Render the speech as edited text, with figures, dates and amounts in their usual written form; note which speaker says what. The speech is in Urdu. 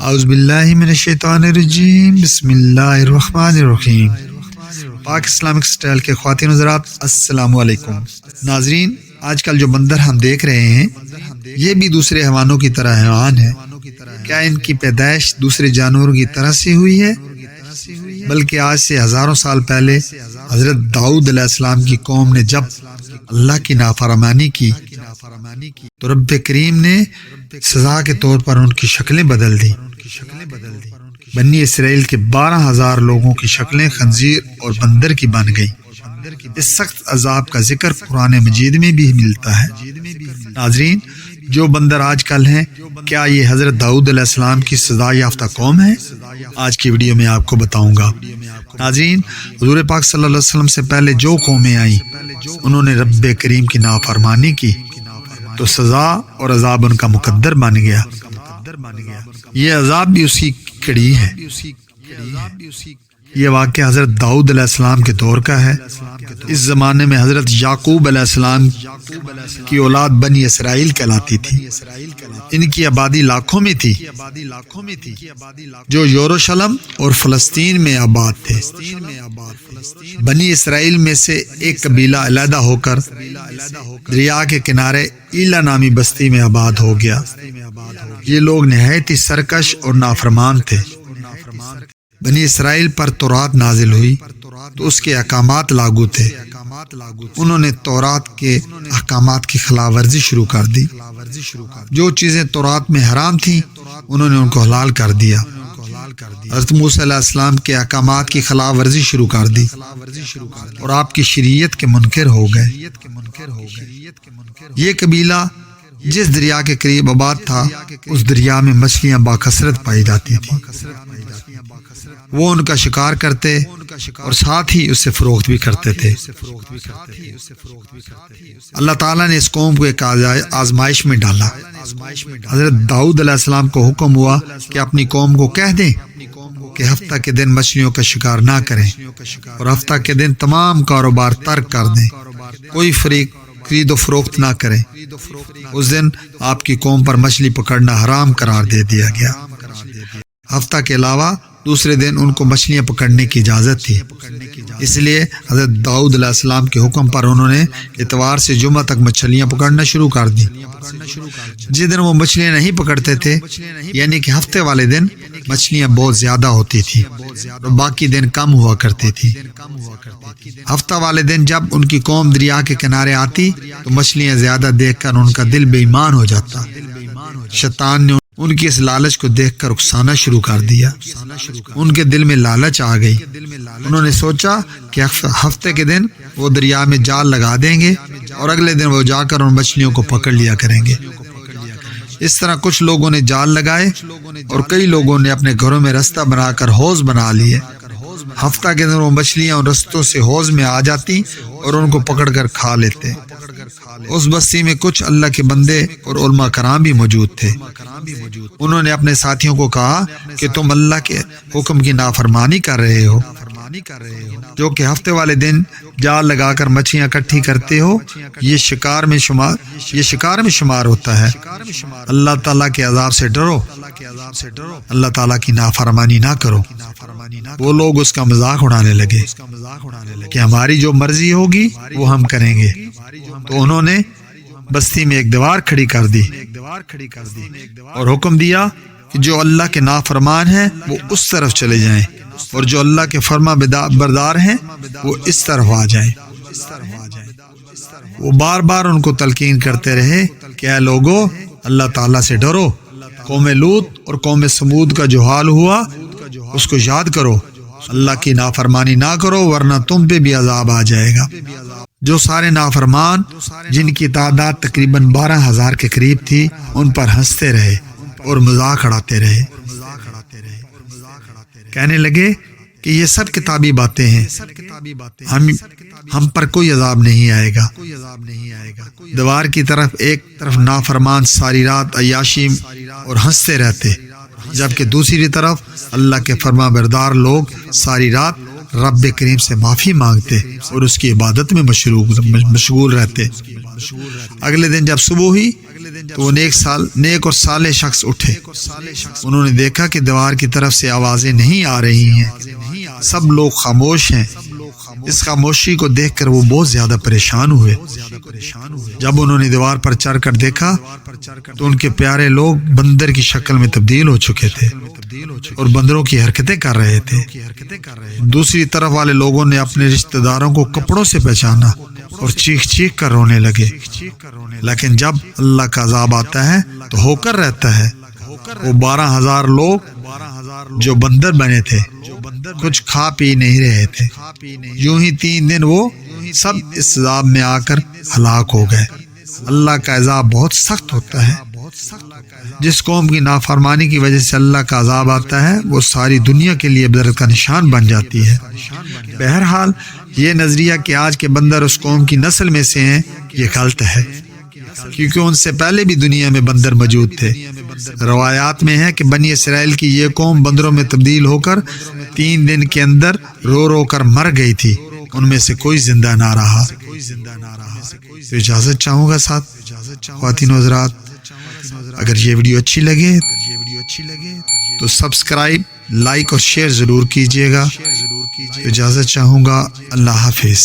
Speaker 1: اعوذ باللہ من الشیطان الرجیم، بسم اللہ الرحمن الرحیم۔ پاک اسلامک سٹائل کے خواتین حضرات، السلام علیکم۔ ناظرین، آج کل جو بندر ہم دیکھ رہے ہیں یہ بھی دوسرے حیوانوں کی طرح حیوان ہے۔ کیا ان کی پیدائش دوسرے جانوروں کی طرح سے ہوئی ہے؟ بلکہ آج سے ہزاروں سال پہلے حضرت داؤد علیہ السلام کی قوم نے جب اللہ کی نافرمانی کی تو رب کریم نے سزا کے طور پر ان کی شکلیں بدل دی۔ بنی اسرائیل کے 12,000 لوگوں کی شکلیں خنزیر اور بندر کی بن گئی۔ اس سخت عذاب کا ذکر قرآن مجید میں بھی ملتا ہے۔ ناظرین، جو بندر آج کل ہیں، کیا یہ حضرت داؤد علیہ السلام کی سزا یافتہ قوم ہے؟ آج کی ویڈیو میں آپ کو بتاؤں گا۔ ناظرین، حضور پاک صلی اللہ علیہ وسلم سے پہلے جو قومیں آئیں انہوں نے رب کریم کی نافرمانی کی تو سزا اور عذاب ان کا مقدر بن گیا۔ یہ عذاب بھی اسی کڑی ہے۔ یہ واقعہ حضرت داؤد علیہ السلام کے دور کا ہے۔ اس زمانے میں حضرت یعقوب علیہ السلام کی اولاد بنی اسرائیل کہلاتی تھی۔ ان کی آبادی لاکھوں میں تھی، جو یروشلم اور فلسطین میں آباد تھے۔ بنی اسرائیل میں سے ایک قبیلہ علیحدہ ہو کر دریا کے کنارے ایلا نامی بستی میں آباد ہو گیا۔ یہ لوگ نہایت ہی سرکش اور نافرمان تھے۔ بنی اسرائیل پر تورات نازل ہوئی تو اس کے احکامات لاگو تھے۔ انہوں نے تورات کے احکامات کی خلاف ورزی شروع کر دی۔ جو چیزیں تورات میں حرام تھیں انہوں نے ان کو حلال کر دیا۔ حضرت موسیٰ علیہ السلام کے احکامات کی خلاف ورزی شروع کر دی اور آپ کی شریعت کے منکر ہو گئے۔ یہ قبیلہ جس دریا کے قریب آباد تھا اس دریا میں مچھلیاں باکثرت پائی جاتی تھیں۔ وہ ان کا شکار کرتے اور ساتھ ہی اس سے فروخت بھی کرتے تھے۔ اللہ تعالیٰ نے اس قوم کو ایک آزمائش میں ڈالا۔ حضرت داؤد علیہ السلام کو حکم ہوا کہ اپنی قوم کو کہہ دیں کہ ہفتہ کے دن مچھلیوں کا شکار نہ کریں اور ہفتہ کے دن تمام کاروبار ترک کر دیں، کوئی خرید و فروخت نہ کریں۔ اس دن آپ کی قوم پر مچھلی پکڑنا حرام قرار دے دیا گیا۔ ہفتہ کے علاوہ دوسرے دن ان کو مچھلیاں پکڑنے کی اجازت تھی۔ اس لیے حضرت داؤد علیہ السلام کے حکم پر انہوں نے اتوار سے جمعہ تک مچھلیاں پکڑنا شروع کر دی۔ جس دن وہ مچھلیاں نہیں پکڑتے تھے، یعنی کہ ہفتے والے دن، مچھلیاں بہت زیادہ ہوتی تھی اور باقی دن کم ہوا کرتی تھی۔ ہفتہ والے دن جب ان کی قوم دریا کے کنارے آتی تو مچھلیاں زیادہ دیکھ کر ان کا دل بے ایمان ہو جاتا۔ شیطان نے ان کی اس لالچ کو دیکھ کر اکسانا شروع کر دیا۔ ان کے دل میں لالچ آ گئی۔ انہوں نے سوچا کہ ہفتے کے دن وہ دریا میں جال لگا دیں گے اور اگلے دن وہ جا کر ان مچھلیوں کو پکڑ لیا کریں گے۔ اس طرح کچھ لوگوں نے جال لگائے اور کئی لوگوں نے اپنے گھروں میں رستہ بنا کر حوض بنا لیے۔ ہفتہ کے دن وہ مچھلیاں ان رستوں سے حوض میں آ جاتی اور ان کو پکڑ کر کھا لیتے۔ اس بستی میں کچھ اللہ کے بندے اور علماء کرام بھی موجود تھے۔ انہوں نے اپنے ساتھیوں کو کہا کہ تم اللہ کے حکم کی نافرمانی کر رہے ہو، جو کہ ہفتے والے دن جال لگا کر مچھلیاں اکٹھی کرتے ہو، یہ شکار میں شمار ہوتا ہے۔ اللہ تعالیٰ کے عذاب سے ڈرو، اللہ تعالیٰ کی نافرمانی نہ کرو۔ وہ لوگ اس کا مذاق اڑانے لگے کہ ہماری جو مرضی ہوگی وہ ہم کریں گے۔ تو انہوں نے بستی میں ایک دیوار کھڑی کر دی اور حکم دیا کہ جو اللہ کے نافرمان ہیں وہ اس طرف چلے جائیں اور جو اللہ کے فرما بردار ہیں وہ اس طرف آ جائیں۔ وہ بار بار ان کو تلقین کرتے رہے کہ اے لوگو، اللہ تعالیٰ سے ڈرو۔ قوم لوط اور قوم سمود کا جو حال ہوا اس کو یاد کرو، اللہ کی نافرمانی نہ کرو ورنہ تم پہ بھی عذاب آ جائے گا۔ جو سارے نافرمان، جن کی تعداد تقریباً 12,000 کے قریب تھی، ان پر ہنستے رہے اور مذاق اڑاتے رہے۔ کہنے لگے کہ یہ سب کتابی باتیں ہیں، ہم پر کوئی عذاب نہیں آئے گا۔ دیوار کی طرف ایک طرف نافرمان ساری رات عیاشی اور ہنستے رہتے، جبکہ دوسری طرف اللہ کے فرما بردار لوگ ساری رات رب کریم سے معافی مانگتے اور اس کی عبادت میں مشغول رہتے۔ اگلے دن جب صبح ہوئی تو وہ نیک اور صالح شخص اٹھے. انہوں نے دیکھا کہ دیوار کی طرف سے آوازیں نہیں آ رہی ہیں، سب لوگ خاموش ہیں. اس خاموشی کو دیکھ کر وہ بہت زیادہ پریشان ہوئے. جب انہوں نے دیوار پر چڑھ کر دیکھا تو ان کے پیارے لوگ بندر کی شکل میں تبدیل ہو چکے تھے اور بندروں کی حرکتیں کر رہے تھے. دوسری طرف والے لوگوں نے اپنے رشتہ داروں کو کپڑوں سے پہچانا اور چیخ چیخ کر رونے لگے. لیکن جب اللہ کا عذاب آتا ہے تو ہو کر رہتا ہے. وہ 12,000 لوگ جو بندر بنے تھے کچھ کھا پی نہیں رہے تھے. یوں ہی 3 دن وہ سب اس عذاب میں آ کر ہلاک ہو گئے. اللہ کا عذاب بہت سخت ہوتا ہے. جس قوم کی نافرمانی کی وجہ سے اللہ کا عذاب آتا ہے وہ ساری دنیا کے لیے عبرت کا نشان بن جاتی ہے. بہرحال یہ نظریہ کہ آج کے بندر اس قوم کی نسل میں سے ہیں یہ غلط ہے، کیونکہ ان سے پہلے بھی دنیا میں بندر موجود تھے. روایات میں ہے کہ بنی اسرائیل کی یہ قوم بندروں میں تبدیل ہو کر 3 دن کے اندر رو رو کر مر گئی تھی. ان میں سے کوئی زندہ نہ رہا. تو اجازت چاہوں گا ساتھ خواتین و حضرات، اگر یہ ویڈیو اچھی لگے تو سبسکرائب، لائک اور شیئر ضرور کیجیے گا. اجازت چاہوں گا. اللہ حافظ.